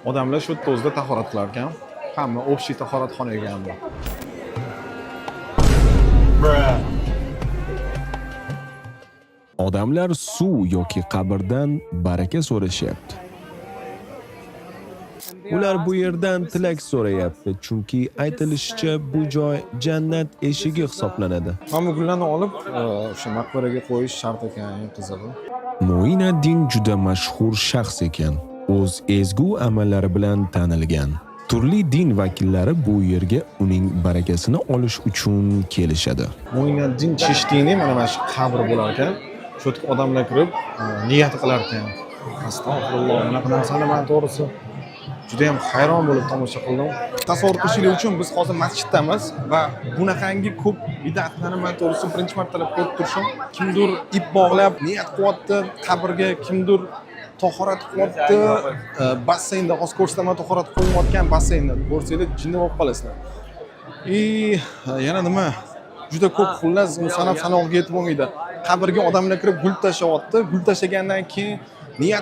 Odamlar shu yerda o'zida tahorat qilar ekan. Hamma общий tahoratxonaga hamma. Odamlar suv yoki qabrdan baraka so'rashyapti. Ular bu yerdan tilak so'rayapti, chunki aytilishicha bu joy jannat eshigi hisoblanadi. Hamma gullarni olib, o'sha maqbaraga qo'yish shart ekan, eng qizig'i. Mo'iniddin juda mashhur shaxs ekan. O'z ezgu amallari bilan tanilgan. Turli din vakillari bu yerga uning barakasini olish uchun kelishadi. Mo'iniddin Chishtiyning mana shu qabri bo'lar ekan. Shu yerga odamlar kirib, niyat qilar ekan. Astag'firulloh, bunaqa narsani men to'g'risi juda ham hayron bo'lib tomosha qildim. Tasavvur qilishlik uchun biz hozir masjiddamiz va bunaqangi ko'p bid'atlarni men to'g'risi birinchi martalab ko'rib turishim. Kimdir ip bog'lab niyat qilyapti qabrga, kimdir tahorat qilyapti, basseynda hozir ko'rsataman tahorat qo'ymayotgan basseynda. Ko'rsanglar jinni bo'lib qolasizlar. Yana nima? Juda ko'p xullas sanab sanoqga yetib bo'lmaydi. Qabrga odamlar kirib gul tashlayapti. Gul tashlagandan keyin niyat